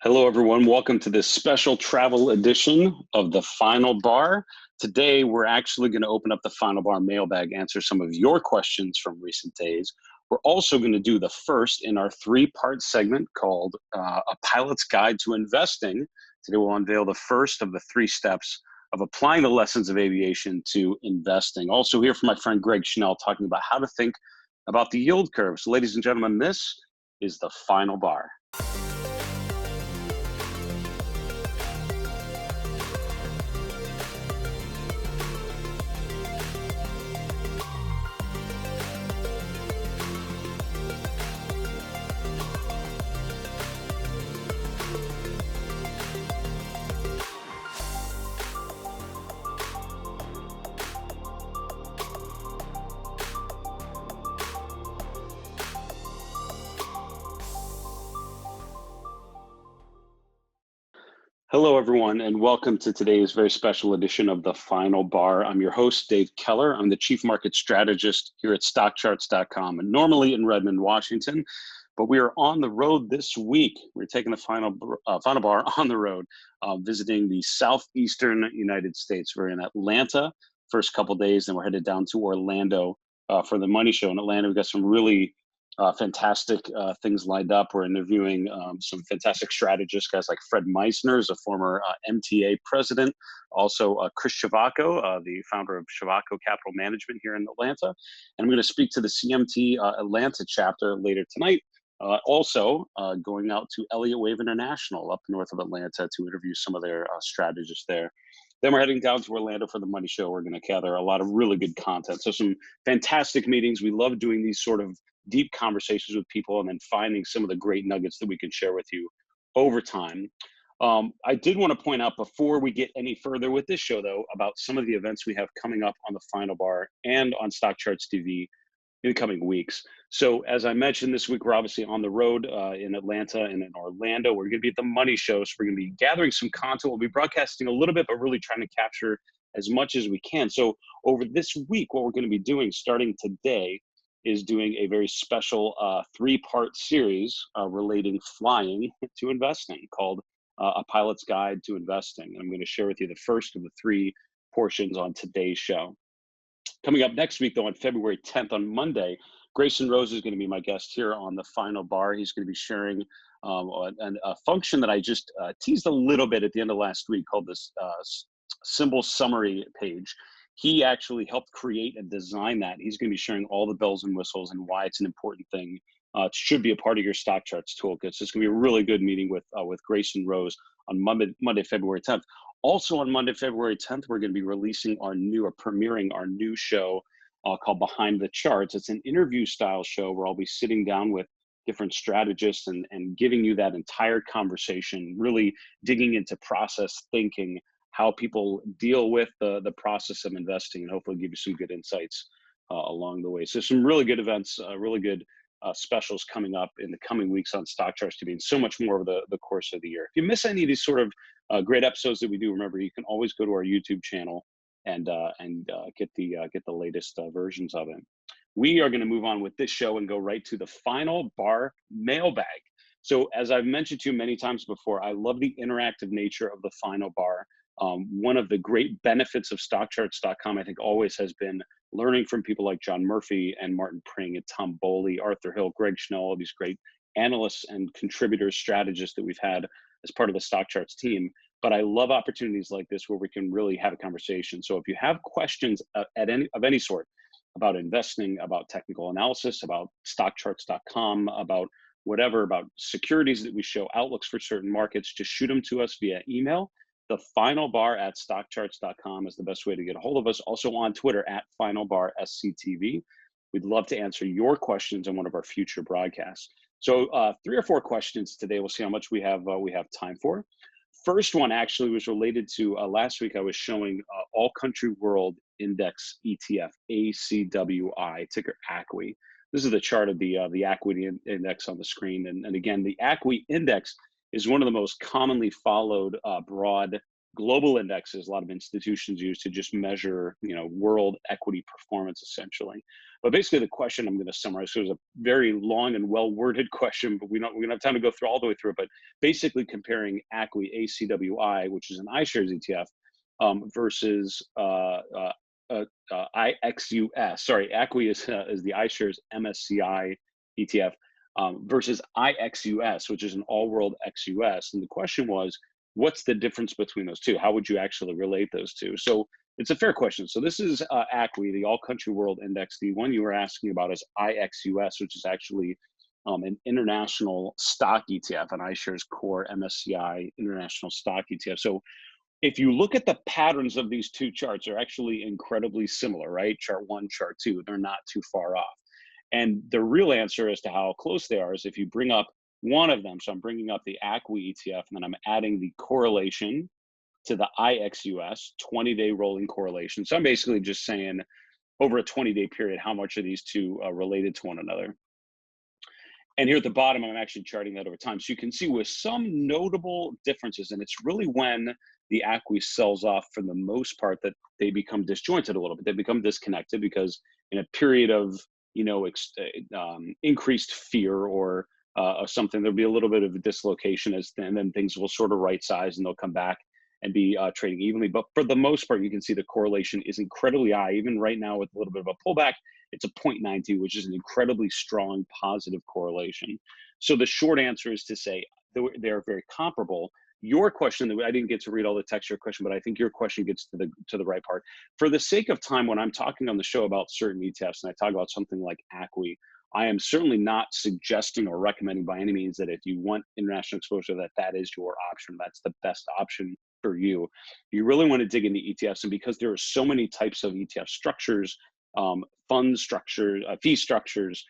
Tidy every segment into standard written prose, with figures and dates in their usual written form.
Hello, everyone. Welcome to this special travel edition of the Final Bar. Today, we're actually going to open up the Final Bar Mailbag, answer some of your questions from recent days. We're also going to do the first in our three-part segment called A Pilot's Guide to Investing. Today, we'll unveil the first of the three steps of applying the lessons of aviation to investing. Also here from my friend Greg Schnell talking about how to think about the yield curve. So, ladies and gentlemen, this is the Final Bar. Hello, everyone, and welcome to today's very special edition of the Final Bar. I'm your host, Dave Keller. I'm the Chief Market Strategist here at StockCharts.com, and normally in Redmond, Washington, but we are on the road this week. We're taking the Final Bar on the road, visiting the southeastern United States. We're in Atlanta first couple days, then we're headed down to Orlando for the Money Show. In Atlanta, we've got some really fantastic things lined up. We're interviewing some fantastic strategists, guys like Fred Meissner, a former MTA president, also Chris Chivacco, the founder of Chivacco Capital Management here in Atlanta. And I'm going to speak to the CMT Atlanta chapter later tonight. Also going out to Elliott Wave International up north of Atlanta to interview some of their strategists there. Then we're heading down to Orlando for the Money Show. We're going to gather a lot of really good content. So some fantastic meetings. We love doing these sort of deep conversations with people and then finding some of the great nuggets that we can share with you over time. I did want to point out before we get any further with this show, though, about some of the events we have coming up on the Final Bar and on StockCharts TV in the coming weeks. So as I mentioned, this week, we're obviously on the road in Atlanta and in Orlando. We're going to be at the Money Show. So we're going to be gathering some content. We'll be broadcasting a little bit, but really trying to capture as much as we can. So over this week, what we're going to be doing starting today is doing a very special three-part series relating flying to investing called A Pilot's Guide to Investing. And I'm going to share with you the first of the three portions on today's show. Coming up next week, though, on February 10th, on Monday, Grayson Rose is going to be my guest here on the Final Bar. He's going to be sharing a function that I just teased a little bit at the end of last week called this symbol summary page. He actually helped create and design that. He's going to be sharing all the bells and whistles and why it's an important thing. It should be a part of your StockCharts toolkit. So it's going to be a really good meeting with Grayson Rose on Monday, February 10th. Also on Monday, February 10th, we're going to be premiering our new show called Behind the Charts. It's an interview style show where I'll be sitting down with different strategists and giving you that entire conversation, really digging into process thinking, how people deal with the process of investing, and hopefully give you some good insights along the way. So some really good events, really good specials coming up in the coming weeks on StockCharts TV, and so much more over the course of the year. If you miss any of these sort of great episodes that we do, remember you can always go to our YouTube channel and get the latest versions of it. We are going to move on with this show and go right to the Final Bar Mailbag. So as I've mentioned to you many times before, I love the interactive nature of the Final Bar. One of the great benefits of StockCharts.com, I think, always has been learning from people like John Murphy and Martin Pring and Tom Bowley, Arthur Hill, Greg Schnell, all these great analysts and contributors, strategists that we've had as part of the StockCharts team. But I love opportunities like this where we can really have a conversation. So if you have questions of any sort about investing, about technical analysis, about StockCharts.com, about whatever, about securities that we show, outlooks for certain markets, just shoot them to us via email. The Final Bar at StockCharts.com is the best way to get a hold of us. Also on Twitter at Final Bar SCTV. We'd love to answer your questions on one of our future broadcasts. So 3 or 4 questions today. We'll see how much we have time for. First one actually was related to last week. I was showing All Country World Index ETF, ACWI, ticker ACWI. This is the chart of the ACWI index on the screen. And again, the ACWI index is one of the most commonly followed broad global indexes, a lot of institutions use to just measure, world equity performance essentially. But basically the question I'm going to summarize, so it was a very long and well-worded question, but we don't have time to go through all the way through it, but basically comparing ACWI, which is an iShares ETF, versus IXUS. Sorry, ACWI is the iShares MSCI ETF, versus IXUS, which is an all-world XUS. And the question was, what's the difference between those two? How would you actually relate those two? So it's a fair question. So this is ACWI, the All Country World Index. The one you were asking about is IXUS, which is actually an international stock ETF, an iShares Core MSCI international stock ETF. So if you look at the patterns of these two charts, they're actually incredibly similar, right? Chart one, chart two, they're not too far off. And the real answer as to how close they are is if you bring up one of them. So I'm bringing up the ACWI ETF, and then I'm adding the correlation to the IXUS 20-day rolling correlation. So I'm basically just saying over a 20-day period, how much are these two related to one another? And here at the bottom, I'm actually charting that over time. So you can see with some notable differences, and it's really when the ACWI sells off for the most part that they become disjointed a little bit. They become disconnected because in a period of, increased fear or something, there'll be a little bit of a dislocation and then things will sort of right size and they'll come back and be trading evenly. But for the most part, you can see the correlation is incredibly high. Even right now with a little bit of a pullback, it's a 0.92, which is an incredibly strong positive correlation. So the short answer is to say they're very comparable. Your question, I didn't get to read all the text of your question, but I think your question gets to the right part. For the sake of time, when I'm talking on the show about certain ETFs and I talk about something like ACWI, I am certainly not suggesting or recommending by any means that if you want international exposure, that is your option. That's the best option for you. You really want to dig into ETFs, and because there are so many types of ETF structures, fund structures, fee structures,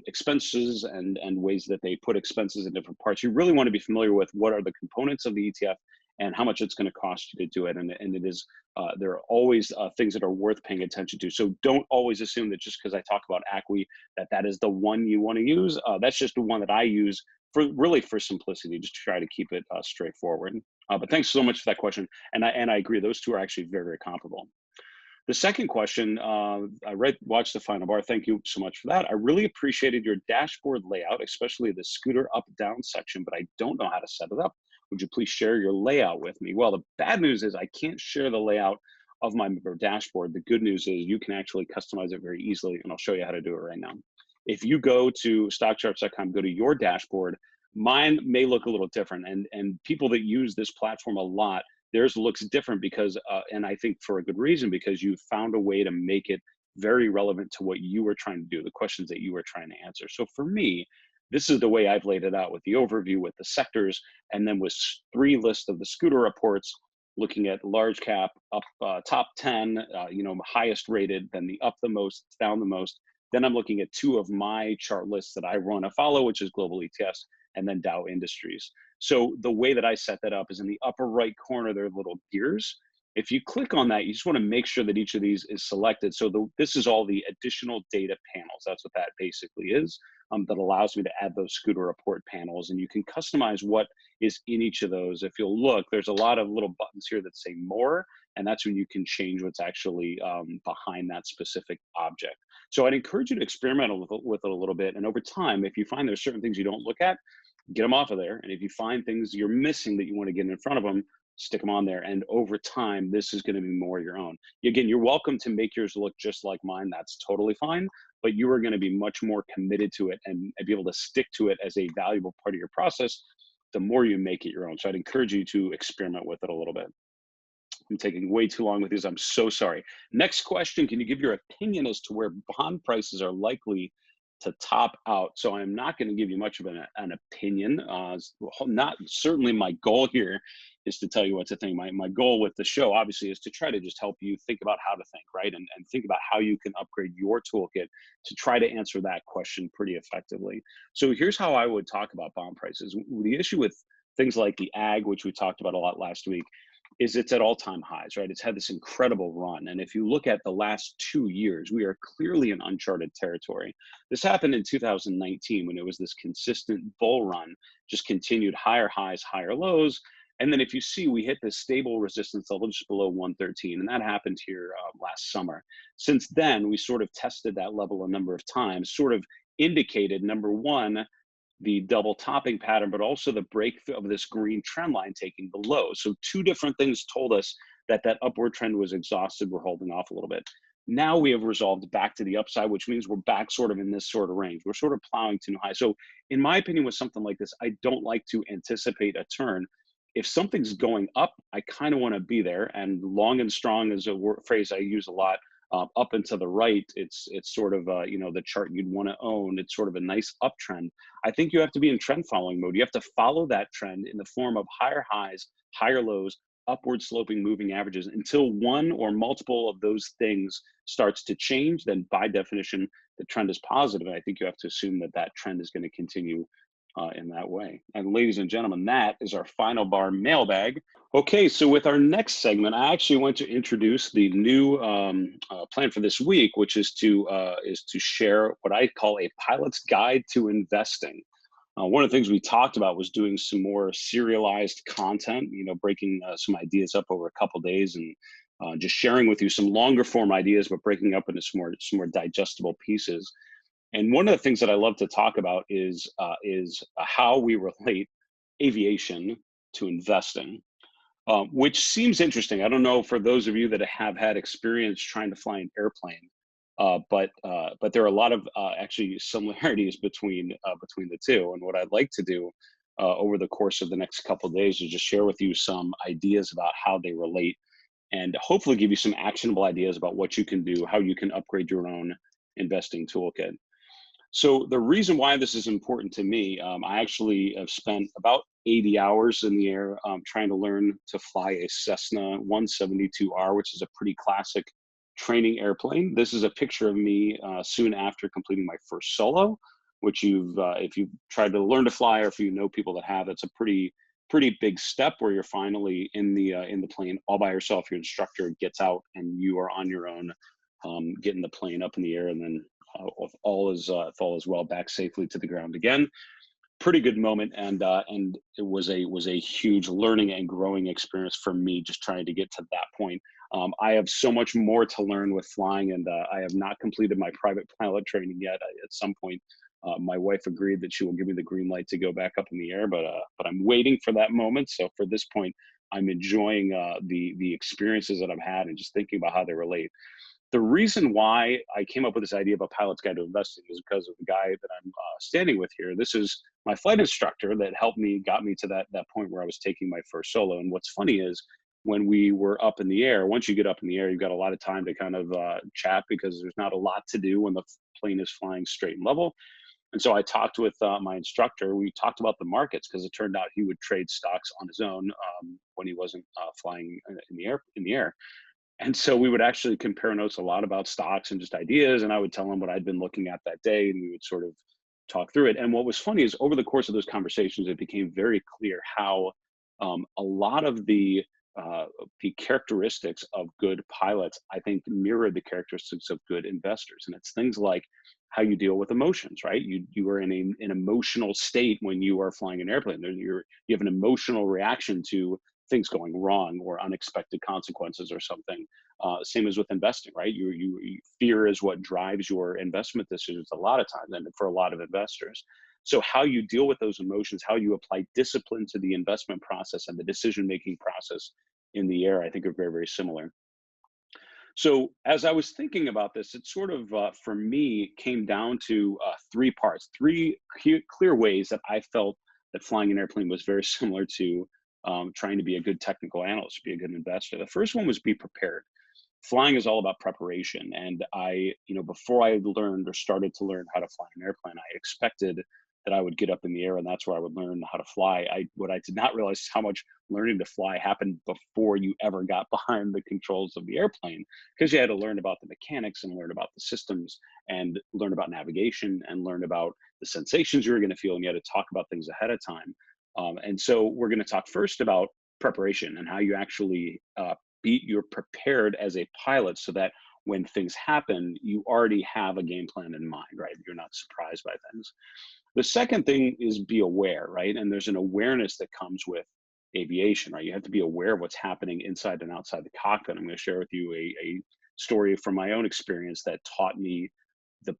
expenses, and ways that they put expenses in different parts, you really want to be familiar with what are the components of the ETF and how much it's going to cost you to do it. And it is, there are always things that are worth paying attention to. So don't always assume that just because I talk about ACWI, that is the one you want to use. That's just the one that I use for simplicity, just to try to keep it straightforward. But thanks so much for that question. And I agree, those two are actually very, very comparable. The second question, watched the Final Bar. Thank you so much for that. I really appreciated your dashboard layout, especially the scooter up-down section, but I don't know how to set it up. Would you please share your layout with me? Well, the bad news is I can't share the layout of my dashboard. The good news is you can actually customize it very easily, and I'll show you how to do it right now. If you go to stockcharts.com, go to your dashboard, mine may look a little different, and people that use this platform a lot, theirs looks different because, and I think for a good reason, because you found a way to make it very relevant to what you were trying to do, the questions that you were trying to answer. So for me, this is the way I've laid it out, with the overview, with the sectors, and then with 3 lists of the scooter reports, looking at large cap, up top 10, highest rated, then the up the most, down the most. Then I'm looking at 2 of my chart lists that I run a follow, which is global ETFs, and then Dow Industries. So the way that I set that up is in the upper right corner, there are little gears. If you click on that, you just want to make sure that each of these is selected. So this is all the additional data panels. That's what that basically is, that allows me to add those scooter report panels. And you can customize what is in each of those. If you'll look, there's a lot of little buttons here that say more, and that's when you can change what's actually behind that specific object. So I'd encourage you to experiment with it a little bit. And over time, if you find there's certain things you don't look at, get them off of there. And if you find things you're missing that you want to get in front of them, stick them on there. And over time, this is going to be more your own. Again, you're welcome to make yours look just like mine. That's totally fine. But you are going to be much more committed to it and be able to stick to it as a valuable part of your process the more you make it your own. So I'd encourage you to experiment with it a little bit. I'm taking way too long with these. I'm so sorry. Next question, can you give your opinion as to where bond prices are likely to top out? So I'm not going to give you much of an opinion. Not certainly my goal here is to tell you what to think. My goal with the show, obviously, is to try to just help you think about how to think, right? And think about how you can upgrade your toolkit to try to answer that question pretty effectively. So here's how I would talk about bond prices. The issue with things like the ag, which we talked about a lot last week, is it's at all-time highs, right? It's had this incredible run. And if you look at the last 2 years, we are clearly in uncharted territory. This happened in 2019 when it was this consistent bull run, just continued higher highs, higher lows. And then if you see, we hit this stable resistance level just below 113, and that happened here last summer. Since then, we sort of tested that level a number of times, sort of indicated, number one, the double topping pattern, but also the breakthrough of this green trend line taking the low. So two different things told us that that upward trend was exhausted. We're holding off a little bit. Now we have resolved back to the upside, which means we're back sort of in this sort of range. We're sort of plowing to new highs. So in my opinion, with something like this, I don't like to anticipate a turn. If something's going up, I kind of want to be there. And long and strong is a phrase I use a lot. Up and to the right, it's sort of the chart you'd want to own. It's sort of a nice uptrend. I think you have to be in trend following mode. You have to follow that trend in the form of higher highs, higher lows, upward sloping moving averages until one or multiple of those things starts to change. Then by definition, the trend is positive. And I think you have to assume that that trend is going to continue in that way. And ladies and gentlemen, that is our final bar mailbag. Okay, so with our next segment, I actually want to introduce the new plan for this week, which is to share what I call a pilot's guide to investing. One of the things we talked about was doing some more serialized content, breaking some ideas up over a couple days and just sharing with you some longer form ideas, but breaking up into some more digestible pieces. And one of the things that I love to talk about is how we relate aviation to investing, which seems interesting. I don't know for those of you that have had experience trying to fly an airplane, but there are a lot of actually similarities between the two. And what I'd like to do over the course of the next couple of days is just share with you some ideas about how they relate, and hopefully give you some actionable ideas about what you can do, how you can upgrade your own investing toolkit. So the reason why this is important to me, I actually have spent about 80 hours in the air trying to learn to fly a Cessna 172R, which is a pretty classic training airplane. This is a picture of me soon after completing my first solo, which if you've tried to learn to fly, or if you know people that have, it's a pretty big step where you're finally in the plane all by yourself. Your instructor gets out and you are on your own, getting the plane up in the air, and then if all is well, back safely to the ground again. Pretty good moment, and it was a huge learning and growing experience for me, just trying to get to that point. I have so much more to learn with flying, and I have not completed my private pilot training yet. At some point, my wife agreed that she will give me the green light to go back up in the air, but I'm waiting for that moment. So for this point, I'm enjoying the experiences that I've had and just thinking about how they relate. The reason why I came up with this idea of a pilot's guide to investing is because of the guy that I'm standing with here. This is my flight instructor that got me to that point where I was taking my first solo. And what's funny is when we were up in the air, once you get up in the air, you've got a lot of time to kind of chat, because there's not a lot to do when the plane is flying straight and level. And so I talked with my instructor. We talked about the markets, because it turned out he would trade stocks on his own when he wasn't flying in the air. And so we would actually compare notes a lot about stocks and just ideas. And I would tell him what I'd been looking at that day, and we would sort of talk through it. And what was funny is over the course of those conversations, it became very clear how a lot of the characteristics of good pilots, I think, mirror the characteristics of good investors. And it's things like how you deal with emotions, right? You are in an emotional state when you are flying an airplane. You have an emotional reaction to things going wrong or unexpected consequences or something. Same as with investing, right? You fear is what drives your investment decisions a lot of times, and for a lot of investors. So how you deal with those emotions, how you apply discipline to the investment process and the decision-making process in the air, I think are very, very similar. So as I was thinking about this, it sort of, for me, came down to three parts, three clear ways that I felt that flying an airplane was very similar to trying to be a good technical analyst, be a good investor. The first one was be prepared. Flying is all about preparation. And before I learned or started to learn how to fly an airplane, I expected that I would get up in the air and that's where I would learn how to fly. What I did not realize is how much learning to fly happened before you ever got behind the controls of the airplane, because you had to learn about the mechanics and learn about the systems and learn about navigation and learn about the sensations you were going to feel, and you had to talk about things ahead of time. And so we're going to talk first about preparation and how you actually you're prepared as a pilot, so that when things happen, you already have a game plan in mind, right? You're not surprised by things. The second thing is be aware, right? And there's an awareness that comes with aviation, right? You have to be aware of what's happening inside and outside the cockpit. I'm going to share with you a story from my own experience that taught me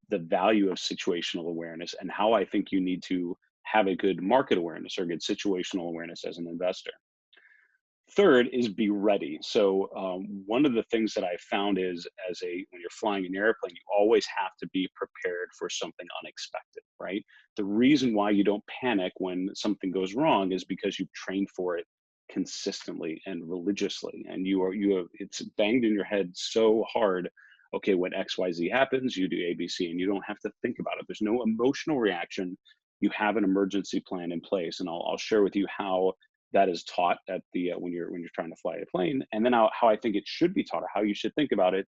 the value of situational awareness and how I think you need to have a good market awareness or good situational awareness as an investor. Third is be ready. So one of the things that I found is when you're flying an airplane, you always have to be prepared for something unexpected, right? The reason why you don't panic when something goes wrong is because you've trained for it consistently and religiously, and you have it's banged in your head so hard. Okay, when XYZ happens, you do ABC, and you don't have to think about it. There's no emotional reaction. You have an emergency plan in place, and I'll share with you how that is taught at the when you're trying to fly a plane, and then how I think it should be taught, or how you should think about it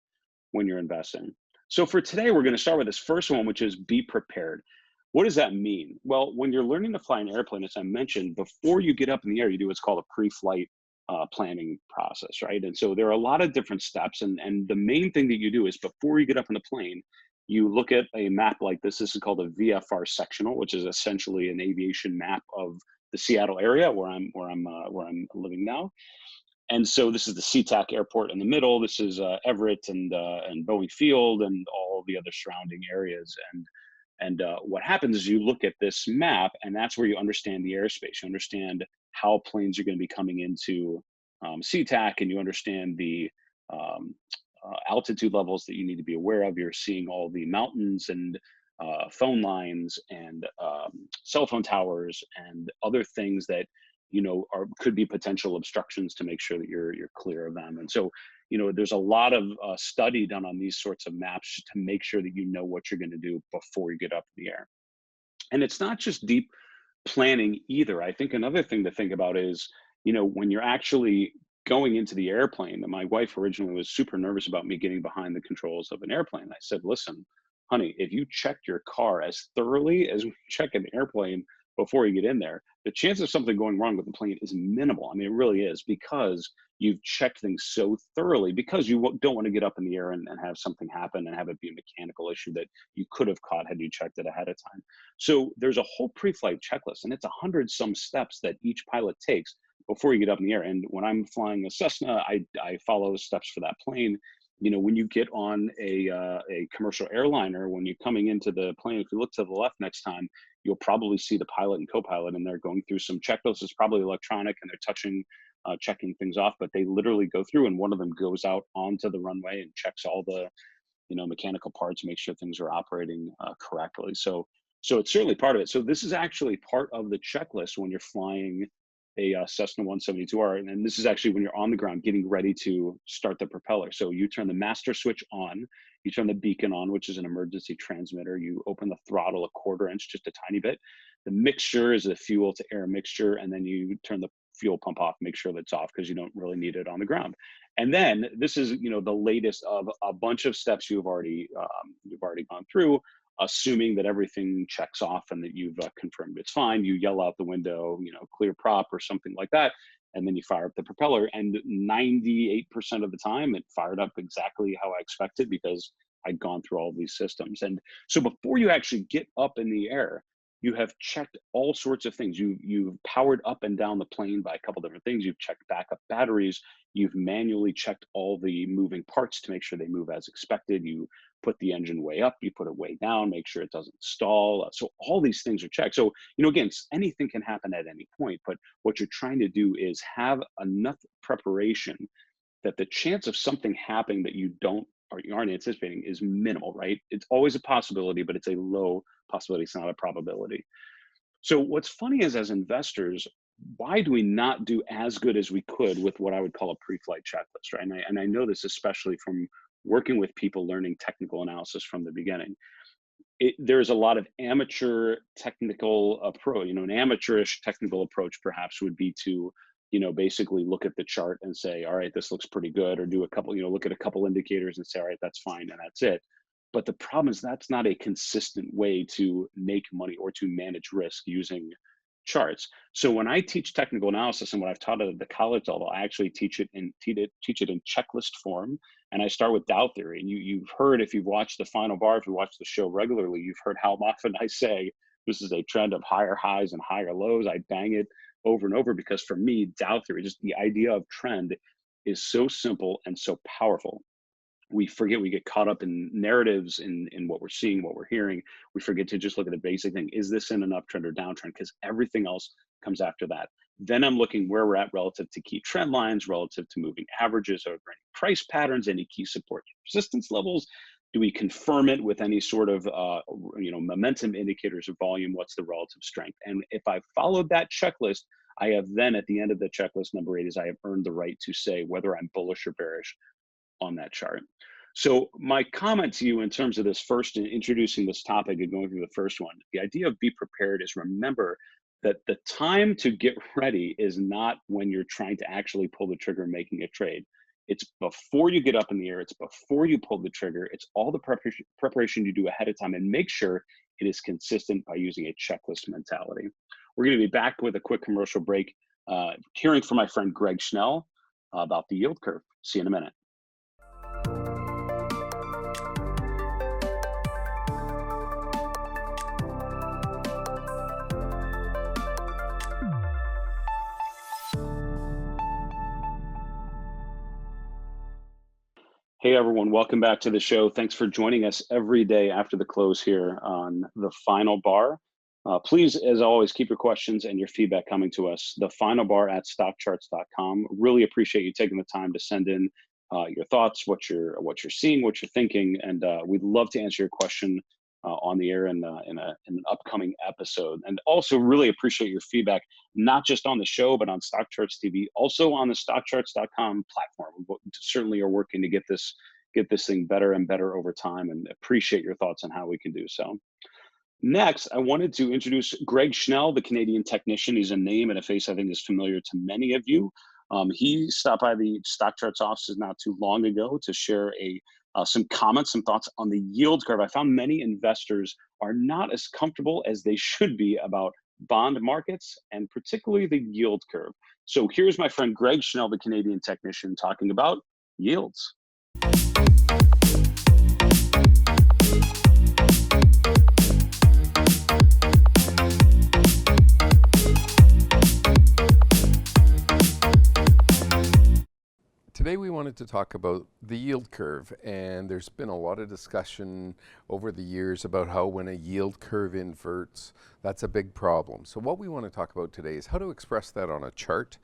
when you're investing. So for today, we're going to start with this first one, which is be prepared. What does that mean? Well, when you're learning to fly an airplane, as I mentioned, before you get up in the air, you do what's called a pre-flight planning process, right? And so there are a lot of different steps, and the main thing that you do is before you get up in the plane, you look at a map like this. This is called a VFR sectional, which is essentially an aviation map of the Seattle area where I'm living now. And so this is the SeaTac airport in the middle. This is Everett and Boeing Field and all the other surrounding areas. And what happens is you look at this map, and that's where you understand the airspace. You understand how planes are going to be coming into SeaTac, and you understand the um, altitude levels that you need to be aware of. You're seeing all the mountains and phone lines and cell phone towers and other things that could be potential obstructions, to make sure that you're clear of them. And so there's a lot of study done on these sorts of maps to make sure that you know what you're going to do before you get up in the air. And it's not just deep planning either. I think another thing to think about is, when you're actually going into the airplane, my wife originally was super nervous about me getting behind the controls of an airplane. I said, listen, honey, if you check your car as thoroughly as we check an airplane before you get in there, the chance of something going wrong with the plane is minimal. I mean, it really is, because you've checked things so thoroughly, because you don't want to get up in the air and have something happen and have it be a mechanical issue that you could have caught had you checked it ahead of time. So there's a whole pre-flight checklist, and it's 100 some steps that each pilot takes before you get up in the air. And when I'm flying a Cessna, I follow the steps for that plane. When you get on a commercial airliner, when you're coming into the plane, if you look to the left next time, you'll probably see the pilot and co-pilot, and they're going through some checklists. It's probably electronic, and they're checking things off, but they literally go through, and one of them goes out onto the runway and checks all the mechanical parts, make sure things are operating correctly. So it's certainly part of it. So this is actually part of the checklist when you're flying a Cessna 172R. And this is actually when you're on the ground getting ready to start the propeller. So you turn the master switch on, you turn the beacon on, which is an emergency transmitter. You open the throttle a 1/4 inch, just a tiny bit. The mixture is a fuel to air mixture. And then you turn the fuel pump off, make sure that's off, because you don't really need it on the ground. And then this is, the latest of a bunch of steps you've already gone through, assuming that everything checks off and that you've confirmed it's fine. You yell out the window, clear prop or something like that, and then you fire up the propeller. And 98% of the time, it fired up exactly how I expected, because I'd gone through all these systems. And so before you actually get up in the air, you have checked all sorts of things. You've powered up and down the plane by a couple different things. You've checked backup batteries. You've manually checked all the moving parts to make sure they move as expected. You put the engine way up, you put it way down, make sure it doesn't stall. So all these things are checked. So, again, anything can happen at any point, but what you're trying to do is have enough preparation that the chance of something happening that you don't or you aren't anticipating is minimal, right? It's always a possibility, but it's a low possibility. It's not a probability. So what's funny is, as investors, why do we not do as good as we could with what I would call a pre-flight checklist, right? And I know this especially from working with people learning technical analysis from the beginning. There's a lot of amateur technical approach. An amateurish technical approach perhaps would be to, basically look at the chart and say, all right, this looks pretty good, or do a couple, look at a couple indicators and say, all right, that's fine, and that's it. But the problem is that's not a consistent way to make money or to manage risk using charts. So when I teach technical analysis, and what I've taught at the college level, I actually teach it in checklist form. And I start with Dow theory. And you've heard, if you've watched the Final Bar, if you watch the show regularly, you've heard how often I say this is a trend of higher highs and higher lows. I bang it over and over, because for me, Dow theory, just the idea of trend, is so simple and so powerful. We forget, we get caught up in narratives, in what we're seeing, what we're hearing. We forget to just look at the basic thing. Is this in an uptrend or downtrend? Because everything else comes after that. Then I'm looking where we're at relative to key trend lines, relative to moving averages, over any price patterns, any key support resistance levels. Do we confirm it with any sort of momentum indicators of volume? What's the relative strength? And if I followed that checklist, I have then, at the end of the checklist, number 8, is I have earned the right to say whether I'm bullish or bearish on that chart. So my comment to you in terms of this first, in introducing this topic and going through the first one, the idea of be prepared is, remember that the time to get ready is not when you're trying to actually pull the trigger making a trade. It's before you get up in the air. It's before you pull the trigger. It's all the preparation you do ahead of time, and make sure it is consistent by using a checklist mentality. We're going to be back with a quick commercial break, hearing from my friend Greg Schnell about the yield curve. See you in a minute. Hey everyone, welcome back to the show. Thanks for joining us every day after the close here on the Final Bar. Please, as always, keep your questions and your feedback coming to us. The Final Bar at StockCharts.com. Really appreciate you taking the time to send in your thoughts, what you're seeing, what you're thinking, and we'd love to answer your question on the air in an upcoming episode. And also really appreciate your feedback, not just on the show, but on StockCharts TV, also on the StockCharts.com platform. We certainly are working to get this thing better and better over time, and appreciate your thoughts on how we can do so. Next, I wanted to introduce Greg Schnell, the Canadian technician. He's a name and a face I think is familiar to many of you. He stopped by the StockCharts offices not too long ago to share some comments, some thoughts on the yield curve. I found many investors are not as comfortable as they should be about bond markets, and particularly the yield curve. So here's my friend Greg Schnell, the Canadian technician, talking about yields. Today we wanted to talk about the yield curve, and there's been a lot of discussion over the years about how when a yield curve inverts, that's a big problem. So what we want to talk about today is how to express that on a chart,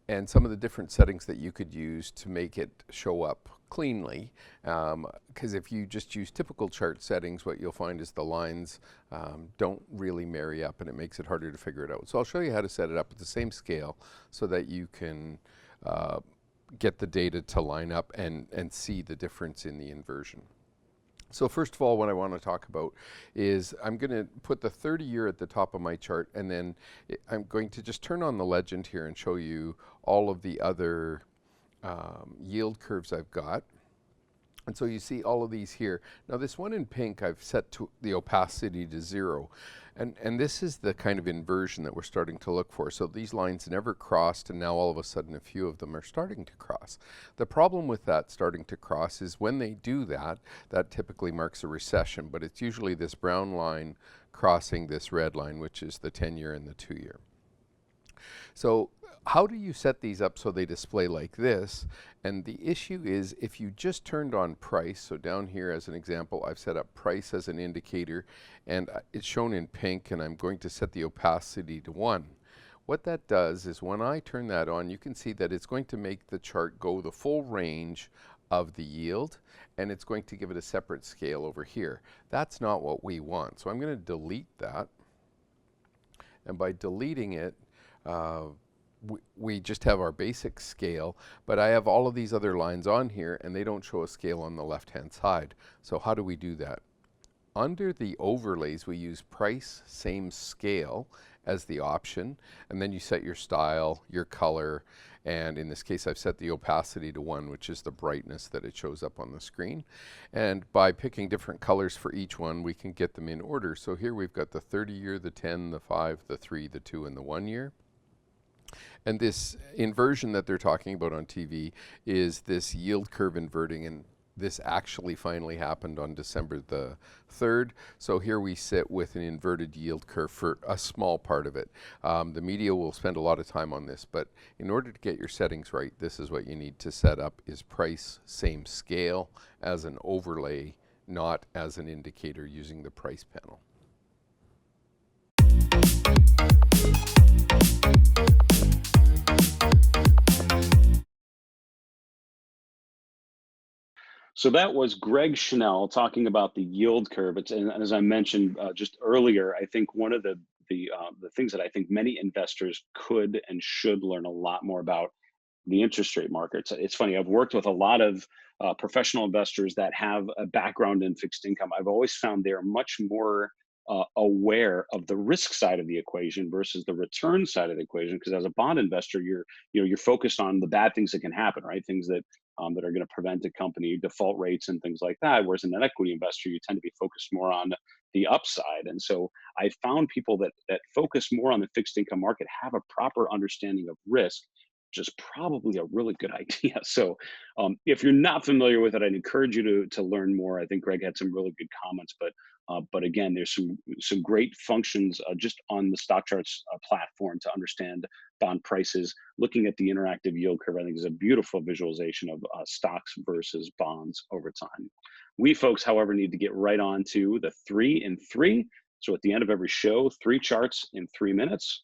and some of the different settings that you could use to make it show up cleanly. Because if you just use typical chart settings, what you'll find is the lines don't really marry up, and it makes it harder to figure it out. So I'll show you how to set it up at the same scale so that you can get the data to line up and see the difference in the inversion. So first of all, what I want to talk about is I'm going to put the 30-year at the top of my chart, and then I'm going to just turn on the legend here and show you all of the other yield curves I've got. And so you see all of these here. Now this one in pink I've set to the opacity to 0. And this is the kind of inversion that we're starting to look for. So these lines never crossed, and now all of a sudden a few of them are starting to cross. The problem with that starting to cross is when they do that, that typically marks a recession, but it's usually this brown line crossing this red line, which is the 10-year and the 2-year. So how do you set these up so they display like this? And the issue is if you just turned on price, so down here as an example, I've set up price as an indicator, and it's shown in pink, and I'm going to set the opacity to 1. What that does is when I turn that on, you can see that it's going to make the chart go the full range of the yield, and it's going to give it a separate scale over here. That's not what we want. So I'm going to delete that, and by deleting it, we just have our basic scale, but I have all of these other lines on here and they don't show a scale on the left-hand side. So how do we do that? Under the overlays, we use price same scale as the option, and then you set your style, your color, and in this case I've set the opacity to 1, which is the brightness that it shows up on the screen. And by picking different colors for each one, we can get them in order. So here we've got the 30-year, the 10, the 5, the 3, the 2, and the 1 year. And this inversion that they're talking about on TV is this yield curve inverting, and This actually finally happened on December the 3rd. So here we sit with an inverted yield curve for a small part of it. The media will spend a lot of time on this, but in order to get your settings right, this is what you need to set up: is price same scale as an overlay, not as an indicator using the price panel. So that was Greg Chanel talking about the yield curve. And as I mentioned just earlier, I think one of the things that I think many investors could and should learn a lot more about the interest rate markets. It's funny. I've worked with a lot of professional investors that have a background in fixed income. I've always found they're much more aware of the risk side of the equation versus the return side of the equation. Because as a bond investor, you're focused on the bad things that can happen, right? Things that are going to prevent a company, default rates and things like that. Whereas in an equity investor, you tend to be focused more on the upside. And so I found people that focus more on the fixed income market have a proper understanding of risk, which is probably a really good idea. So if you're not familiar with it, I'd encourage you to learn more. I think Greg had some really good comments, but again, there's some great functions just on the StockCharts platform to understand bond prices. Looking at the interactive yield curve, I think, is a beautiful visualization of stocks versus bonds over time. We folks, however, need to get right on to the 3 in 3. So at the end of every show, 3 charts in 3 minutes.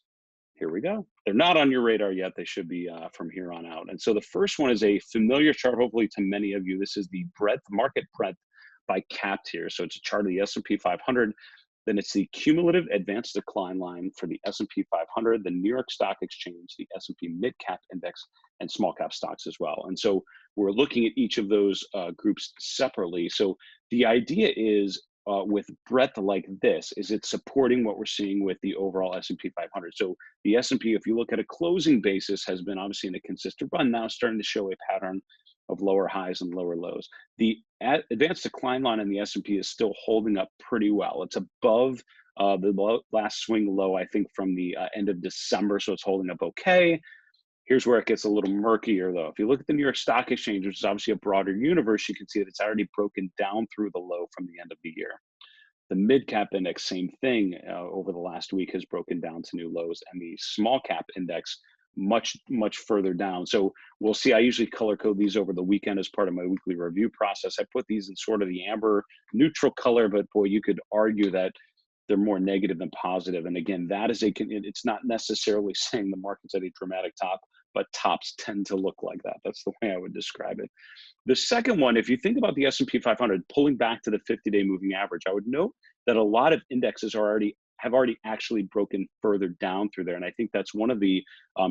Here we go. They're not on your radar yet. They should be from here on out. And so the first one is a familiar chart, hopefully to many of you. This is the breadth, market breadth by capped here. So it's a chart of the S&P 500. Then it's the cumulative advanced decline line for the S&P 500, the New York Stock Exchange, the S&P Mid Cap Index, and small cap stocks as well. And so we're looking at each of those groups separately. So the idea is with breadth like this, is it supporting what we're seeing with the overall S&P 500? So the S&P, if you look at a closing basis, has been obviously in a consistent run, now starting to show a pattern of lower highs and lower lows. The advanced decline line in the S&P is still holding up pretty well. It's above the last swing low, I think, from the end of December, so it's holding up okay. Here's where it gets a little murkier, though. If you look at the New York Stock Exchange, which is obviously a broader universe, you can see that it's already broken down through the low from the end of the year. The mid cap index, same thing, over the last week has broken down to new lows, and the small cap index much further down. So we'll see. I usually color code these over the weekend as part of my weekly review process. I put these in sort of the amber neutral color, but boy, you could argue that they're more negative than positive. And again, that is it's not necessarily saying the market's at a dramatic top, but tops tend to look like that. That's the way I would describe it. The second one, if you think about the S&P 500 pulling back to the 50-day moving average, I would note that a lot of indexes have already actually broken further down through there. And I think that's one of the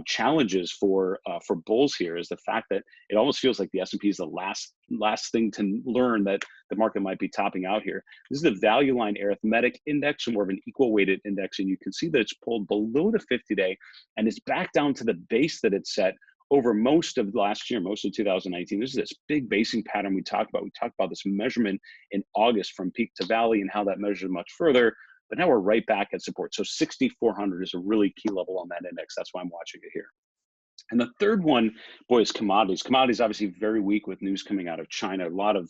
challenges for bulls here, is the fact that it almost feels like the S&P is the last thing to learn that the market might be topping out here. This is the value line arithmetic index, more of an equal weighted index. And you can see that it's pulled below the 50-day and it's back down to the base that it's set over most of last year, most of 2019. This is this big basing pattern we talked about. We talked about this measurement in August from peak to valley and how that measured much further. But now we're right back at support. So 6,400 is a really key level on that index. That's why I'm watching it here. And the third one, boy, is commodities. Commodities obviously very weak with news coming out of China. A lot of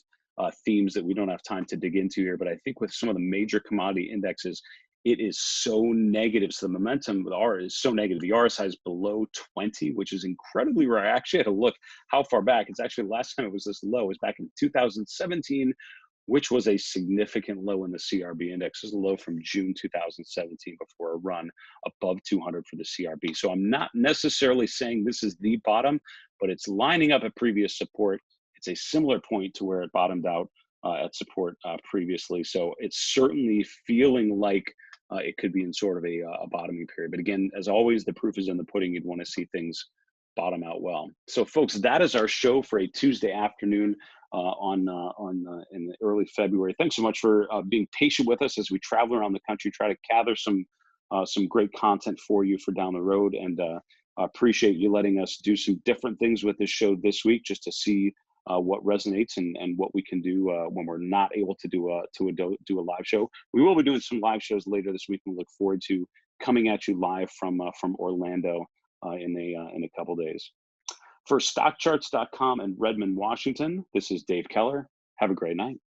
themes that we don't have time to dig into here. But I think with some of the major commodity indexes, it is so negative. So the momentum with R is so negative. The RSI is below 20, which is incredibly rare. I actually had to look how far back. It's actually, last time it was this low was back in 2017, which was a significant low in the CRB index. This is a low from June 2017 before a run above 200 for the CRB. So I'm not necessarily saying this is the bottom, but it's lining up at previous support. It's a similar point to where it bottomed out at support previously. So it's certainly feeling like it could be in sort of a bottoming period. But again, as always, the proof is in the pudding. You'd want to see things bottom out well. So folks, that is our show for a Tuesday afternoon in early February. Thanks so much for being patient with us as we travel around the country, try to gather some great content for you for down the road. And appreciate you letting us do some different things with this show this week, just to see what resonates and what we can do when we're not able to do a live show. We will be doing some live shows later this week, and we look forward to coming at you live from Orlando in a couple days. For StockCharts.com in Redmond, Washington, this is Dave Keller. Have a great night.